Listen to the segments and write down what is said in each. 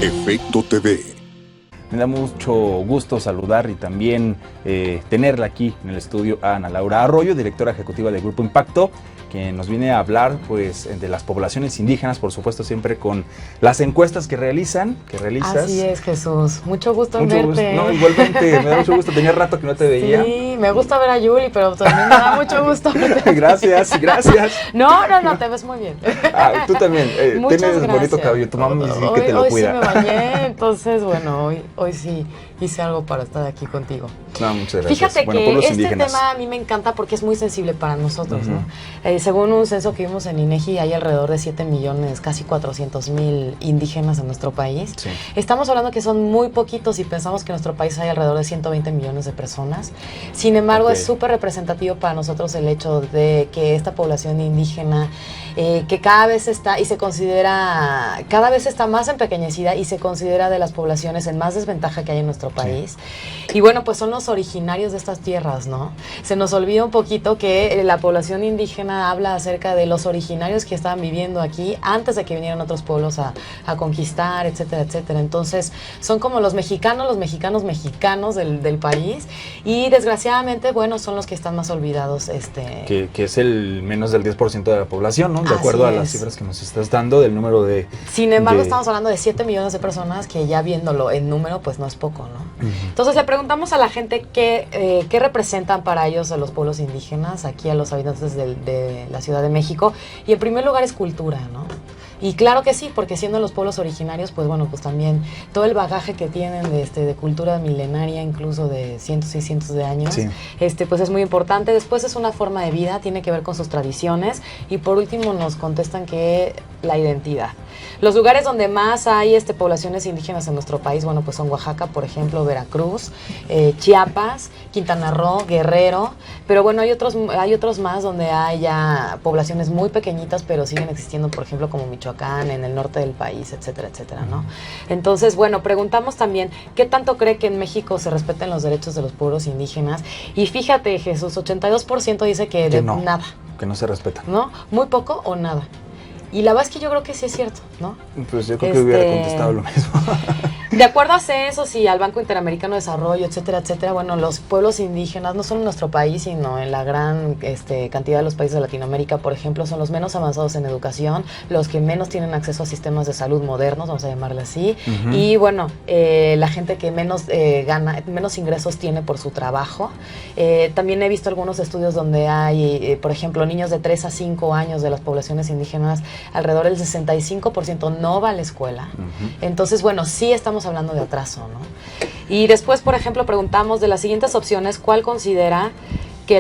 Efecto TV. Me da mucho gusto saludar y también tenerla aquí en el estudio a Ana Laura Arroyo, directora ejecutiva del Grupo Impacto, que nos viene a hablar pues de las poblaciones indígenas, por supuesto siempre con las encuestas que realizas. Así es, Jesús. Mucho gusto en verte. Gusto. No, igualmente, me da mucho gusto. Tenía rato que no te veía. Sí, me gusta ver a Yuli, pero también me da mucho gusto. Gracias. No, te ves muy bien. Tú también. Tienes gracias. Bonito cabello. Tu mamá me dice que te lo cuida. Hoy sí me bañé, entonces bueno, hoy sí hice algo para estar aquí contigo. No, muchas gracias. Fíjate que este tema a mí me encanta porque es muy sensible para nosotros, ¿no? Según un censo que vimos en INEGI, hay alrededor de 7 millones, casi 400,000 indígenas en nuestro país. Sí. Estamos hablando que son muy poquitos y pensamos que en nuestro país hay alrededor de 120 millones de personas. Sin embargo, es súper representativo para nosotros el hecho de que esta población indígena, que cada vez está más empequeñecida y se considera de las poblaciones en más desventaja que hay en nuestro país. Sí. Y bueno, pues son los originarios de estas tierras, ¿no? Se nos olvida un poquito que la población indígena habla acerca de los originarios que estaban viviendo aquí antes de que vinieran otros pueblos a conquistar, etcétera, etcétera. Entonces, son como los mexicanos del país y desgraciadamente, bueno, son los que están más olvidados. Que es el menos del 10% de la población, ¿no? De acuerdo a las cifras que nos estás dando del número de... Sin embargo, estamos hablando de 7 millones de personas que ya viéndolo en número, pues no es poco, ¿no? Entonces le preguntamos a la gente qué representan para ellos a los pueblos indígenas, aquí a los habitantes de la Ciudad de México, y en primer lugar es cultura, ¿no? Y claro que sí, porque siendo los pueblos originarios, pues bueno, pues también todo el bagaje que tienen de cultura milenaria, incluso de cientos y cientos de años, sí. Pues es muy importante. Después es una forma de vida, tiene que ver con sus tradiciones. Y por último nos contestan que la identidad. Los lugares donde más hay poblaciones indígenas en nuestro país, bueno, pues son Oaxaca, por ejemplo, Veracruz, Chiapas, Quintana Roo, Guerrero, pero bueno, hay otros más donde hay ya poblaciones muy pequeñitas, pero siguen existiendo, por ejemplo, como Michoacán, en el norte del país, etcétera, etcétera, ¿no? Entonces, bueno, preguntamos también, ¿qué tanto cree que en México se respeten los derechos de los pueblos indígenas? Y fíjate, Jesús, 82% dice que nada. Que no se respetan. ¿No? Muy poco o nada. Y la verdad es que yo creo que sí es cierto, ¿no? Pues yo creo que hubiera contestado lo mismo. De acuerdo a censos y al Banco Interamericano de Desarrollo, etcétera, etcétera, bueno, los pueblos indígenas, no solo en nuestro país, sino en la gran cantidad de los países de Latinoamérica, por ejemplo, son los menos avanzados en educación, los que menos tienen acceso a sistemas de salud modernos, vamos a llamarle así, y bueno, la gente que menos gana, menos ingresos tiene por su trabajo. También he visto algunos estudios donde hay, por ejemplo, niños de 3 a 5 años de las poblaciones indígenas, alrededor del 65% no va a la escuela. Entonces, bueno, sí estamos hablando de atraso, ¿no? Y después, por ejemplo, preguntamos de las siguientes opciones, ¿cuál considera que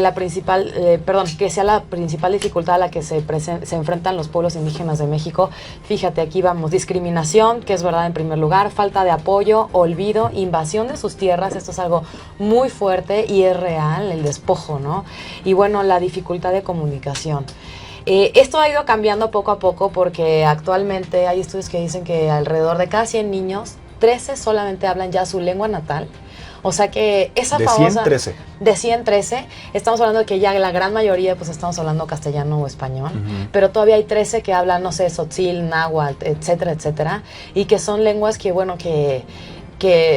que sea la principal dificultad a la que se enfrentan los pueblos indígenas de México? Fíjate, aquí vamos, discriminación, que es verdad en primer lugar, falta de apoyo, olvido, invasión de sus tierras, esto es algo muy fuerte y es real, el despojo, ¿no? Y bueno, la dificultad de comunicación. Esto ha ido cambiando poco a poco porque actualmente hay estudios que dicen que alrededor de cada 100 niños, 13 solamente hablan ya su lengua natal. O sea que esa famosa... De 113. Estamos hablando de que ya la gran mayoría, pues estamos hablando castellano o español, pero todavía hay 13 que hablan, no sé, tzotzil, náhuatl, etcétera, etcétera, y que son lenguas que, bueno, que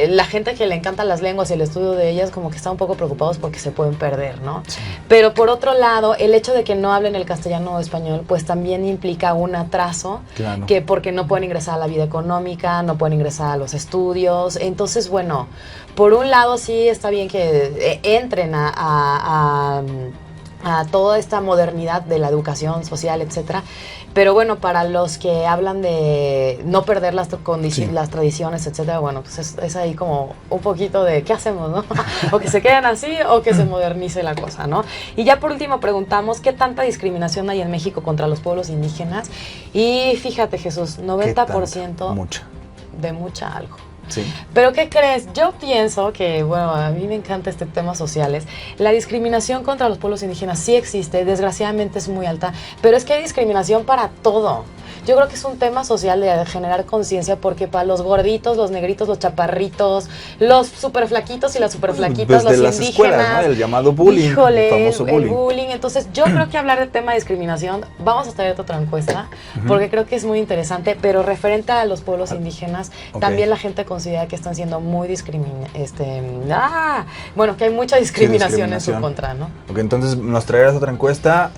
la gente que le encantan las lenguas y el estudio de ellas como que está un poco preocupados porque se pueden perder, ¿no? Sí. Pero por otro lado, el hecho de que no hablen el castellano o español, pues también implica un atraso, claro, que porque no pueden ingresar a la vida económica, no pueden ingresar a los estudios. Entonces, bueno, por un lado sí está bien que entren a toda esta modernidad de la educación social, etcétera. Pero bueno, para los que hablan de no perder las tradiciones, etcétera, bueno, pues es ahí como un poquito de ¿qué hacemos, no? O que se queden así o que se modernice la cosa, ¿no? Y ya por último preguntamos ¿qué tanta discriminación hay en México contra los pueblos indígenas? Y fíjate, Jesús, 90% de mucha algo. Sí. Pero ¿qué crees? Yo pienso que, bueno, a mí me encanta este tema sociales. La discriminación contra los pueblos indígenas sí existe, desgraciadamente es muy alta, pero es que hay discriminación para todo. yo creo que es un tema social de generar conciencia, porque para los gorditos, los negritos, los chaparritos, los super flaquitos y las super flaquitas, Desde los las indígenas, escuelas, ¿no? El llamado bullying, híjole, el famoso el bullying. bullying. Entonces, yo creo que hablar de tema de discriminación, vamos a traer otra encuesta, porque creo que es muy interesante, pero referente a los pueblos indígenas, también la gente considera que están siendo muy bueno, que hay mucha discriminación en su contra, ¿no? Ok, entonces nos traerás otra encuesta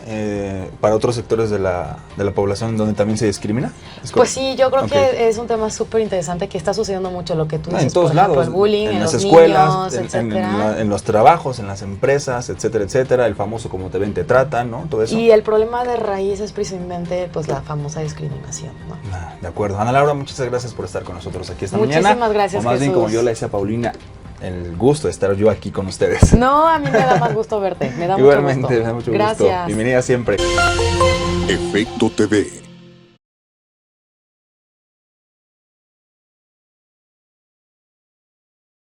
para otros sectores de la población donde también se discrimina. Pues sí, yo creo que es un tema súper interesante, que está sucediendo mucho lo que tú dices, en todos por ejemplo, lados, el bullying, en las los escuelas, niños, etcétera. en los trabajos, en las empresas, etcétera, etcétera, el famoso como te ven, te tratan, ¿no? Todo eso. Y el problema de raíz es precisamente pues la famosa discriminación, ¿no? De acuerdo. Ana Laura, muchas gracias por estar con nosotros aquí esta mañana. Muchísimas gracias, o más bien, como yo le decía a Paulina, el gusto de estar yo aquí con ustedes. No, a mí me da más gusto verte, me da Igualmente, mucho gusto. me da mucho Gracias. gusto. Bienvenida siempre. Efecto TV.